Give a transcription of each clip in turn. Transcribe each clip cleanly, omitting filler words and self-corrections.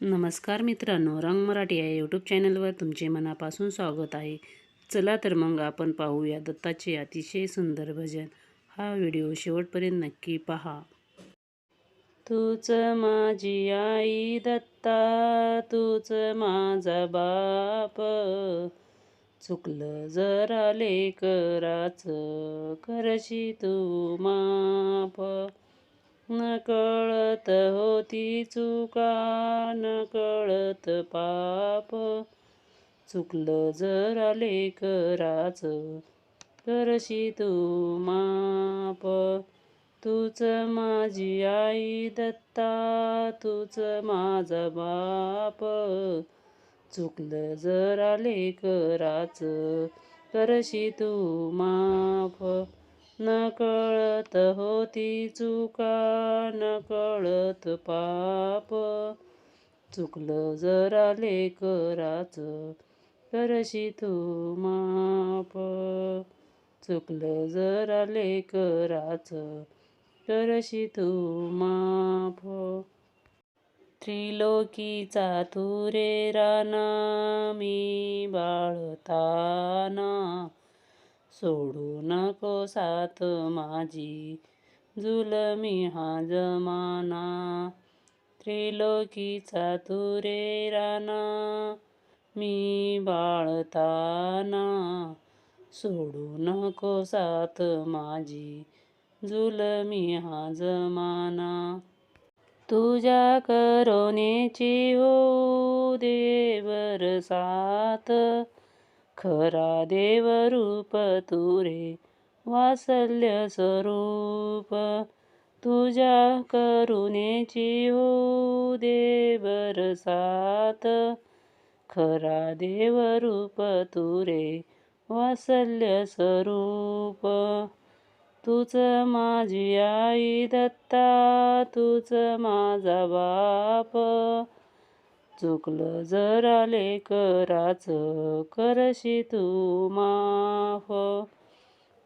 नमस्कार मित्रांनो, रंग मराठी या यूट्यूब चॅनलवर तुमचे मनापासून स्वागत आहे. चला तर मग आपण पाहूया दत्ताचे अतिशय सुंदर भजन. हा व्हिडिओ शेवटपर्यंत नक्की पहा. तूच माझी आई दत्ता, तूच माझा बाप, चुकलं जरा लेकराचं करशी तू माफ. नकळत होती चुका, नकळत पाप, चुकलं जरा लेकराचं करशी तू माप. तूच माझी आई दत्ता, तूच माझा बाप, चुकलं जरा लेकराचं करशी तू माफ. नकळत होती चुका, नकळत पाप, चुकलं जरा लेकराचं करशी तू माफ. चुकलं जरा लेकराचं करशी तू माफ. त्रिलोकीचा तू रे राना, मी बाळताना, सोडू नको साथ माझी, जुलमी हा जमाना. त्रिलोकीचा तू रे राना, मी बाळताना, सोडू नको साथ माझी, जुलमी हा जमाना. तुझ्या करुणेची होऊ दे बरसात, खरा देवरूप तू रे वात्सल्य स्वरूप. तुझ्या करुणेची होऊ दे बरसात, खरा देवरूप तू रे वात्सल्य स्वरूप. तूच माझी आई दत्ता, तूच माझा बाप, चुकलं जरा लेकराचं करशी तू माफ.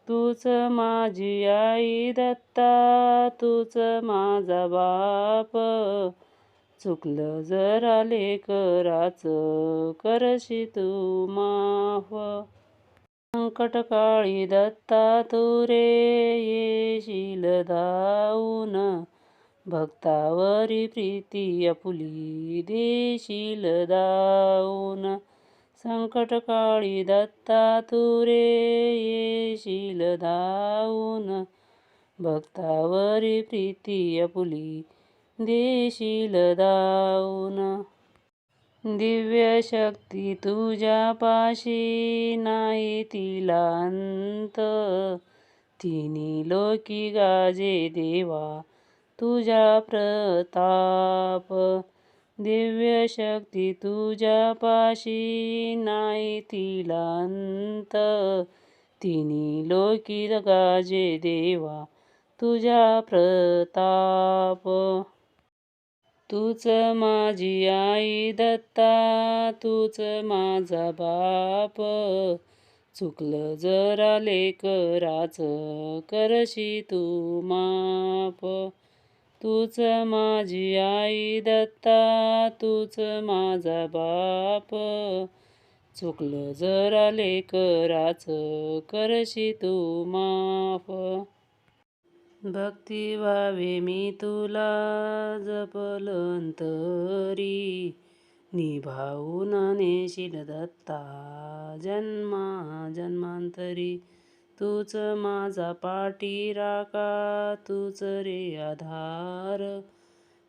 तूच माझी आई दत्ता, तूच माझा बाप, चुकलं जरा लेकराचं करशी तू माफ. संकटकाळी दत्ता तू रे येशील धावून, भक्तावरी प्रीती आपुली देशील दावून. संकटकाळी दत्ता तू रे येशील धावून, भक्तावरी प्रीती आपुली देशील दावून. दिव्य शक्ती तुझ्या पाशी नाही तिला अंत, तिन्ही लोकी गाजे देवा तुझ्या प्रताप. दिव्य शक्ती तुझ्या पाशी नाही तिला अंत, तिन्ही लोकी गाजे देवा तुझ्या प्रताप. तूच माझी आई दत्ता, तूच माझा बाप, चुकलं जरा लेकराचं करशी तू माफ. तूच माझी आई दत्ता, तूच माझा बाप, चुकलं जरा लेकराचं करशी तू माफ. भक्ती व्हावे मी तुला जपलं अंतरी, निभावून नेशील दत्ता जन्मा जन्मांतरी. तूच माझा पाठीराखा, तूच रे आधार,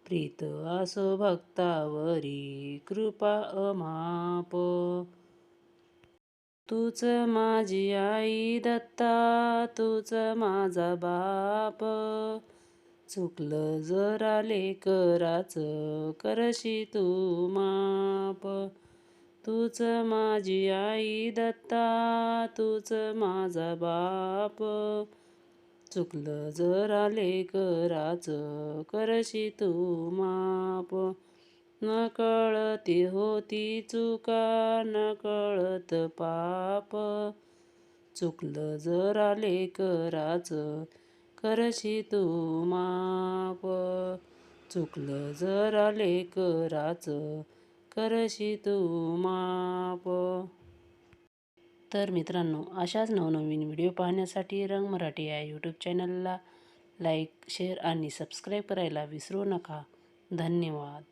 प्रीत असो भक्तावरी कृपा अमाप. तूच माझी आई दत्ता, तूच माझा बाप, चुकलं जरा लेकराचं करशी तू माफ. तूच माझी आई दत्ता, तूच माझा बाप, चुकलं जरा लेकराचं करशी तू माफ. नकळती होती चुका, नकळत पाप, चुकलं जरा लेकराचं करशी तू माफ. चुकलं जरा लेकराचं करशी तू माप. तर मित्रांनो, अशाच नवनवीन व्हिडिओ पाहण्यासाठी रंग मराठी या यूट्यूब चॅनलला लाईक, शेअर आणि सबस्क्राईब करायला विसरू नका. धन्यवाद.